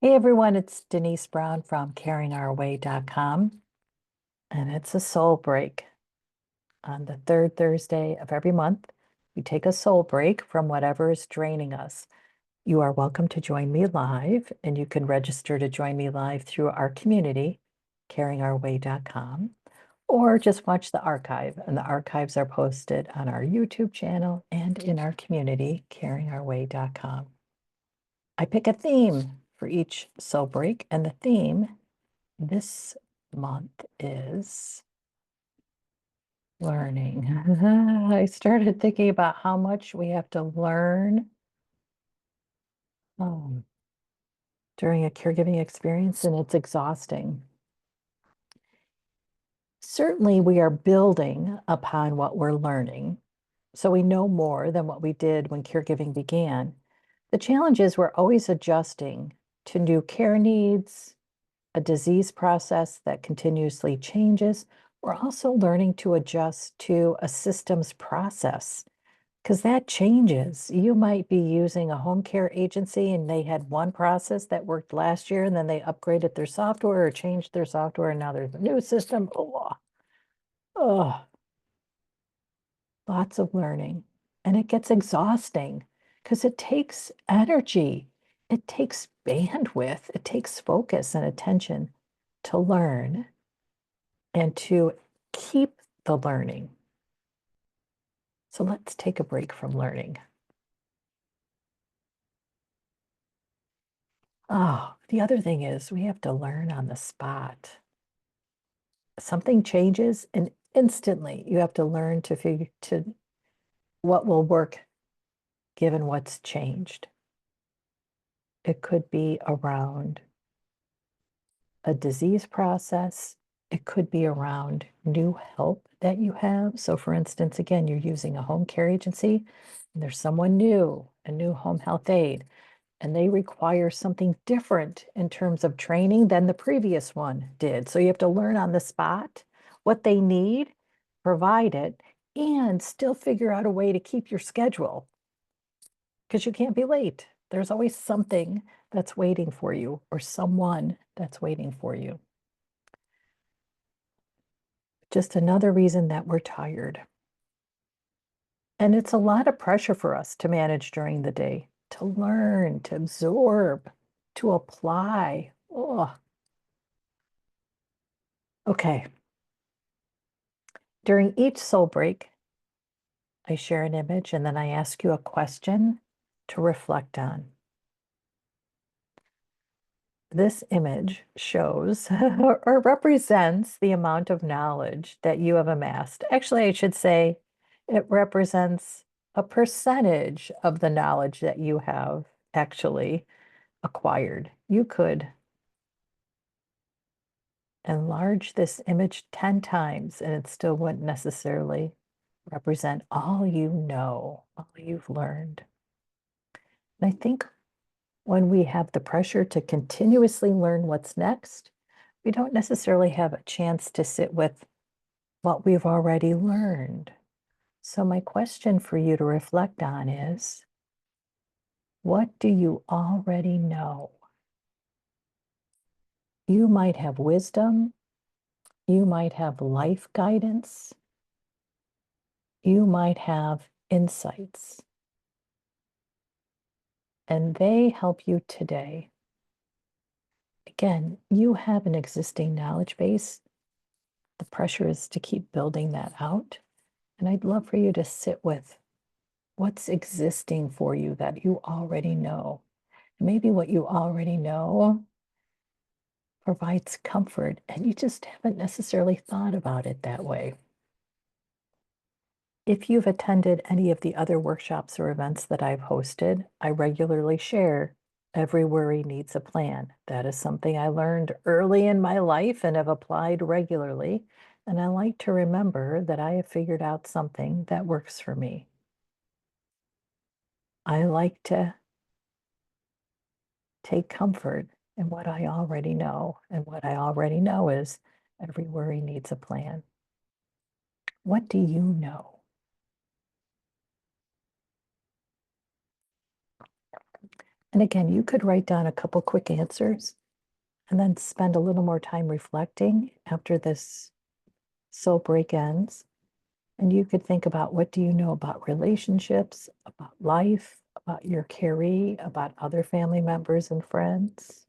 Hey everyone, it's Denise Brown from caringourway.com, and it's a soul break. On the third Thursday of every month, we take a soul break from whatever is draining us. You are welcome to join me live, and you can register to join me live through our community, caringourway.com, or just watch the archive. And the archives are posted on our YouTube channel and in our community, caringourway.com. I pick a theme for each soul break, and the theme this month is learning. I started thinking about how much we have to learn um, during a caregiving experience, and it's exhausting. Certainly, we are building upon what we're learning, so we know more than what we did when caregiving began. The challenge is we're always adjusting to new care needs, a disease process that continuously changes. We're also learning to adjust to a systems process because that changes. You might be using a home care agency and they had one process that worked last year and then they upgraded their software or changed their software and now there's a new system. Oh, lots of learning. And it gets exhausting because it takes energy. It takes bandwidth. It takes focus and attention to learn and to keep the learning. So let's take a break from learning. Oh, the other thing is we have to learn on the spot. Something changes and instantly you have to learn to figure to what will work given what's changed. It could be around a disease process. It could be around new help that you have. So for instance, again, you're using a home care agency and there's someone new, a new home health aide, and they require something different in terms of training than the previous one did. So you have to learn on the spot what they need, provide it, and still figure out a way to keep your schedule because you can't be late. There's always something that's waiting for you or someone that's waiting for you. Just another reason that we're tired. And it's a lot of pressure for us to manage during the day, to learn, to absorb, to apply. Oh, okay. During each soul break, I share an image and then I ask you a question to reflect on. This image shows or represents the amount of knowledge that you have amassed. Actually, I should say it represents a percentage of the knowledge that you have actually acquired. You could enlarge this image 10 times and it still wouldn't necessarily represent all you know, all you've learned. And I think when we have the pressure to continuously learn what's next, we don't necessarily have a chance to sit with what we've already learned. So, my question for you to reflect on is what do you already know? You might have wisdom, you might have life guidance, you might have insights, and they help you today. Again, you have an existing knowledge base. The pressure is to keep building that out. And I'd love for you to sit with what's existing for you that you already know. Maybe what you already know provides comfort and you just haven't necessarily thought about it that way. If you've attended any of the other workshops or events that I've hosted, I regularly share every worry needs a plan. That is something I learned early in my life and have applied regularly. And I like to remember that I have figured out something that works for me. I like to take comfort in what I already know. And what I already know is every worry needs a plan. What do you know? And again, you could write down a couple quick answers and then spend a little more time reflecting after this soul break ends. And you could think about, what do you know about relationships, about life, about your caree, about other family members and friends,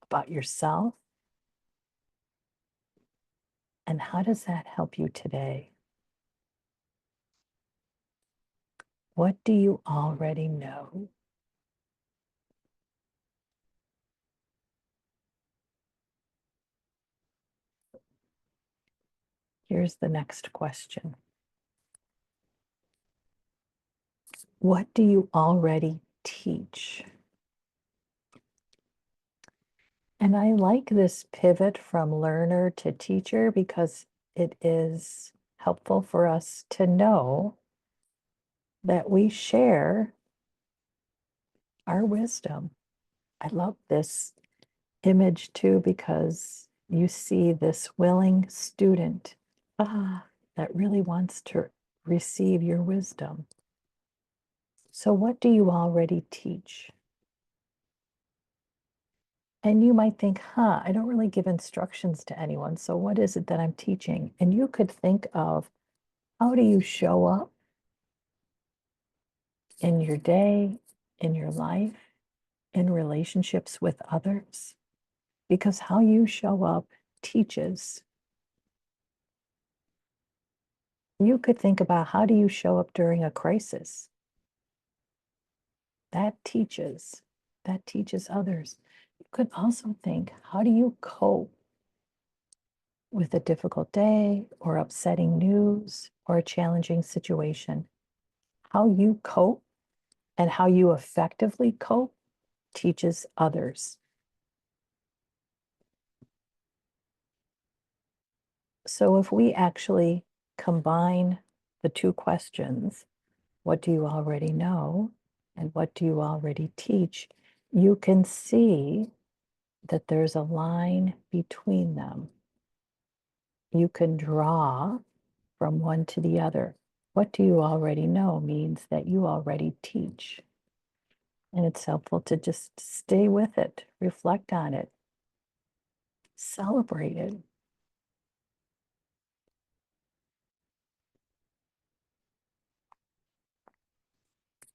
about yourself? And how does that help you today? What do you already know? Here's the next question. What do you already teach? And I like this pivot from learner to teacher because it is helpful for us to know that we share our wisdom. I love this image too, because you see this willing student that really wants to receive your wisdom. So what do you already teach? And you might think, I don't really give instructions to anyone. So what is it that I'm teaching? And you could think of, how do you show up in your day, in your life, in relationships with others? Because how you show up teaches. You could think about, how do you show up during a crisis? That teaches others. You could also think, how do you cope with a difficult day or upsetting news or a challenging situation? How you cope and how you effectively cope teaches others. So if we actually combine the two questions, what do you already know and what do you already teach, you can see that there's a line between them. You can draw from one to the other. What do you already know means that you already teach. And it's helpful to just stay with it, reflect on it, celebrate it.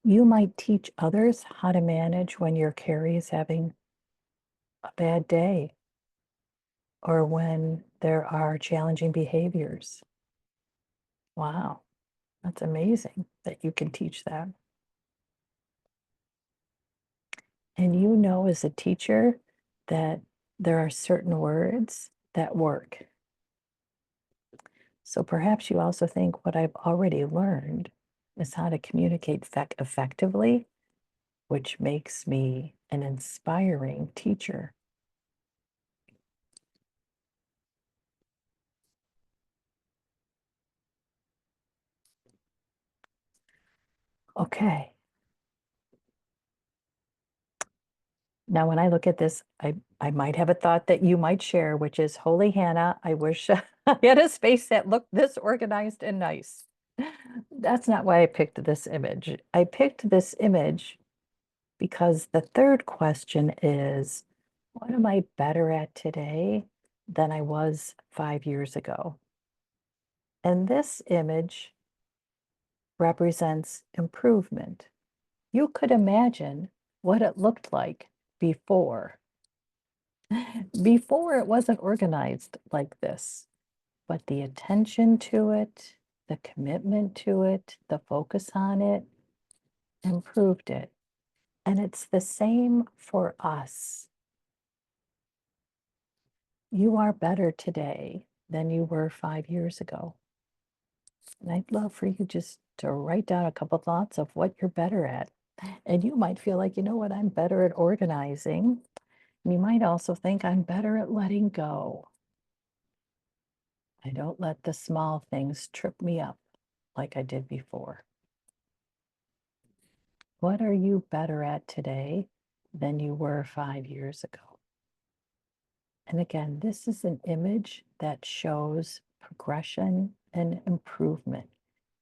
You might teach others how to manage when your caree is having a bad day or when there are challenging behaviors. Wow, that's amazing that you can teach that. And you know, as a teacher, that there are certain words that work. So perhaps you also think, what I've already learned is how to communicate effectively, which makes me an inspiring teacher. Okay. Now, when I look at this, I might have a thought that you might share, which is, holy Hannah, I wish I had a space that looked this organized and nice. That's not why I picked this image. I picked this image because the third question is, what am I better at today than I was 5 years ago? And this image represents improvement. You could imagine what it looked like before. Before, it wasn't organized like this, but the attention to it, the commitment to it, the focus on it improved it. And it's the same for us. You are better today than you were 5 years ago. And I'd love for you just to write down a couple thoughts of what you're better at. And you might feel like, you know what, I'm better at organizing. You might also think, I'm better at letting go. I don't let the small things trip me up like I did before. What are you better at today than you were 5 years ago? And again, this is an image that shows progression and improvement.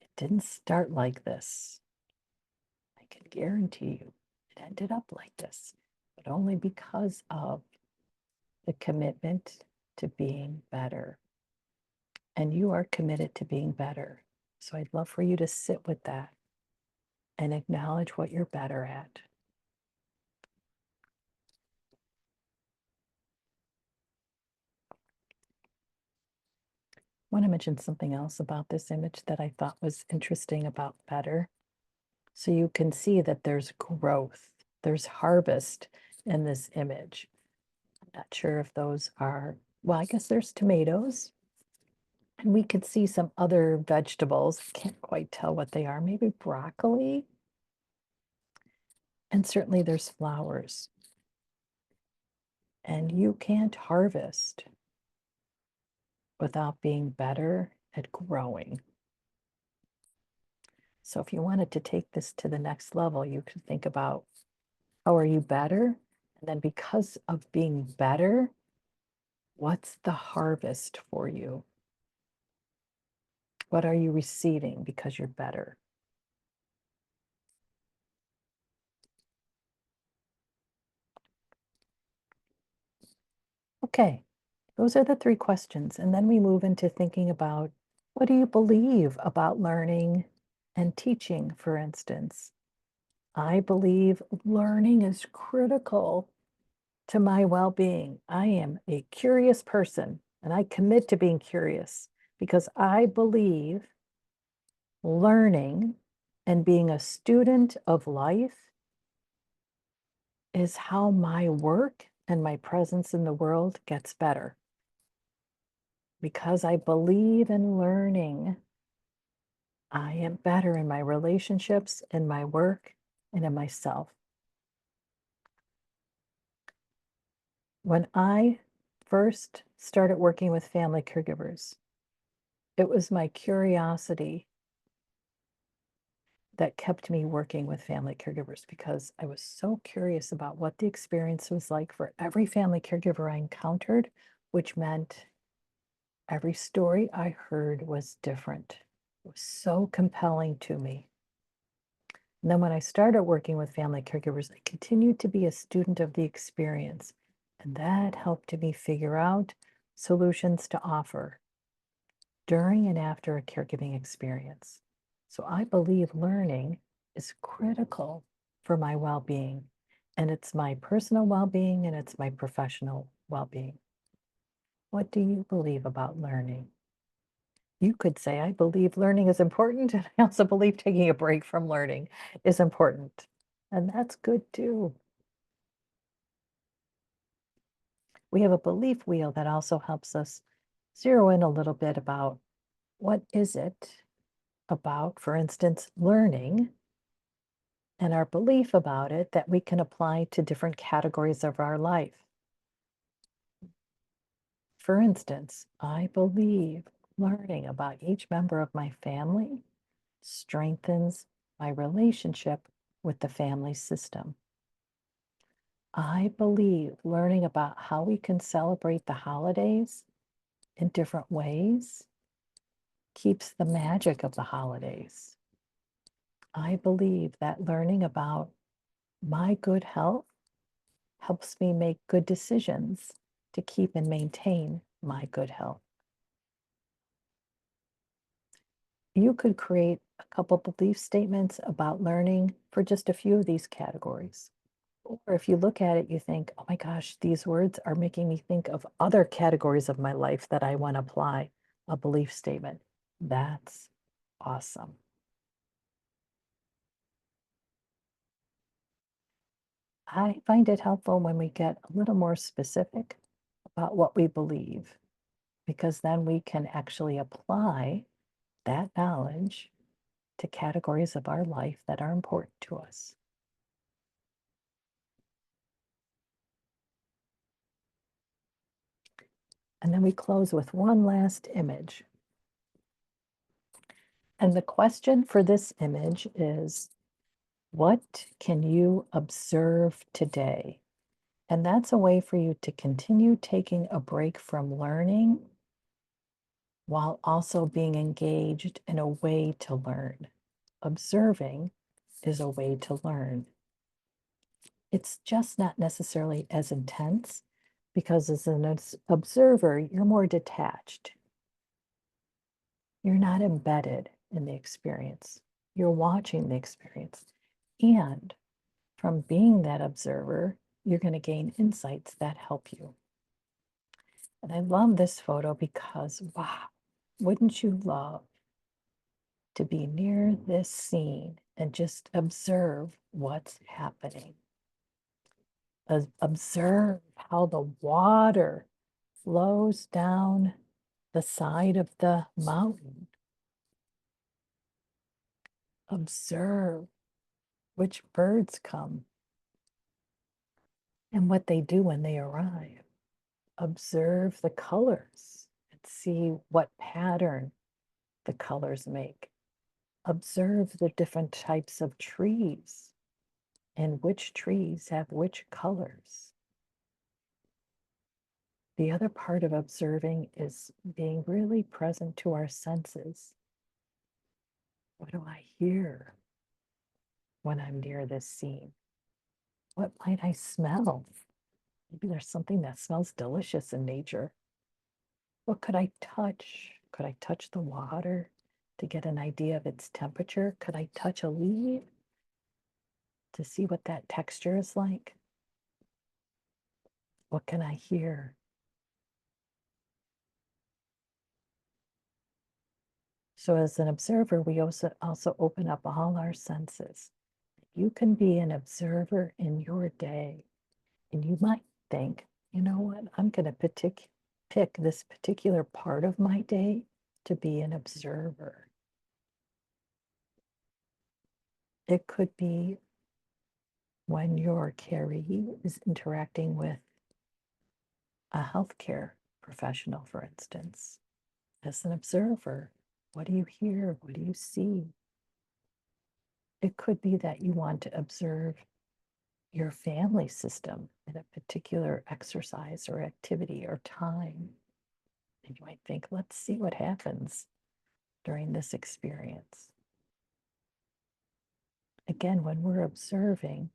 It didn't start like this. I can guarantee you, it ended up like this, but only because of the commitment to being better. And you are committed to being better. So I'd love for you to sit with that and acknowledge what you're better at. I want to mention something else about this image that I thought was interesting about better. So you can see that there's growth, there's harvest in this image. I'm not sure if those are, well, I guess there's tomatoes. And we could see some other vegetables. Can't quite tell what they are. Maybe broccoli. And certainly there's flowers. And you can't harvest without being better at growing. So if you wanted to take this to the next level, you could think about how are you better? And then because of being better, what's the harvest for you? What are you receiving because you're better? Okay, those are the three questions. And then we move into thinking about what do you believe about learning and teaching, for instance? I believe learning is critical to my well being. I am a curious person and I commit to being curious because I believe learning and being a student of life is how my work and my presence in the world gets better. Because I believe in learning, I am better in my relationships, in my work, and in myself. When I first started working with family caregivers, it was my curiosity that kept me working with family caregivers because I was so curious about what the experience was like for every family caregiver I encountered, which meant every story I heard was different. It was so compelling to me. And then when I started working with family caregivers, I continued to be a student of the experience. And that helped me figure out solutions to offer during and after a caregiving experience. So I believe learning is critical for my well being. And it's my personal well being and it's my professional well being. What do you believe about learning? You could say, I believe learning is important, and I also believe taking a break from learning is important. And that's good too. We have a belief wheel that also helps us zero in a little bit about what is it about, for instance, learning and our belief about it that we can apply to different categories of our life. For instance, I believe learning about each member of my family strengthens my relationship with the family system. I believe learning about how we can celebrate the holidays in different ways keeps the magic of the holidays. I believe that learning about my good health helps me make good decisions to keep and maintain my good health. You could create a couple belief statements about learning for just a few of these categories. Or if you look at it, you think, oh my gosh, these words are making me think of other categories of my life that I want to apply a belief statement. That's awesome. I find it helpful when we get a little more specific about what we believe, because then we can actually apply that knowledge to categories of our life that are important to us. And then we close with one last image. And the question for this image is, what can you observe today? And that's a way for you to continue taking a break from learning while also being engaged in a way to learn. Observing is a way to learn. It's just not necessarily as intense because as an observer, you're more detached. You're not embedded in the experience. You're watching the experience. And from being that observer, you're going to gain insights that help you. And I love this photo because, wow, wouldn't you love to be near this scene and just observe what's happening? Observe how the water flows down the side of the mountain. Observe which birds come and what they do when they arrive. Observe the colors and see what pattern the colors make. Observe the different types of trees and which trees have which colors. The other part of observing is being really present to our senses. What do I hear when I'm near this scene? What might I smell? Maybe there's something that smells delicious in nature. What could I touch? Could I touch the water to get an idea of its temperature? Could I touch a leaf to see what that texture is like? What can I hear? So as an observer, we also open up all our senses. You can be an observer in your day, and you might think, you know what, I'm going to pick this particular part of my day to be an observer. It could be when your caree is interacting with a healthcare professional, for instance. As an observer, what do you hear? What do you see? It could be that you want to observe your family system in a particular exercise or activity or time. And you might think, let's see what happens during this experience. Again, when we're observing,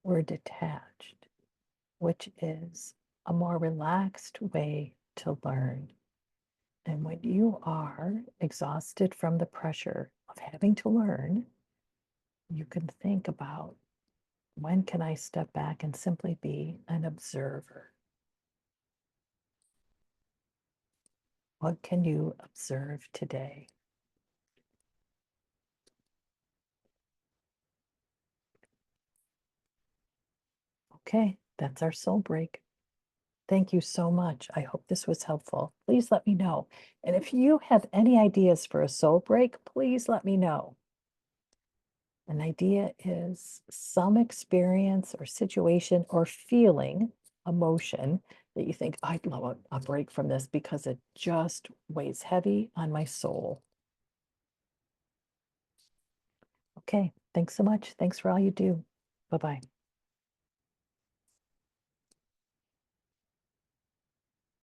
we're detached, which is a more relaxed way to learn. And when you are exhausted from the pressure of having to learn, you can think about, when can I step back and simply be an observer? What can you observe today? Okay, that's our soul break. Thank you so much. I hope this was helpful. Please let me know. And if you have any ideas for a soul break, please let me know. An idea is some experience or situation or feeling, emotion that you think, I'd love a break from this because it just weighs heavy on my soul. Okay, thanks so much. Thanks for all you do. Bye-bye.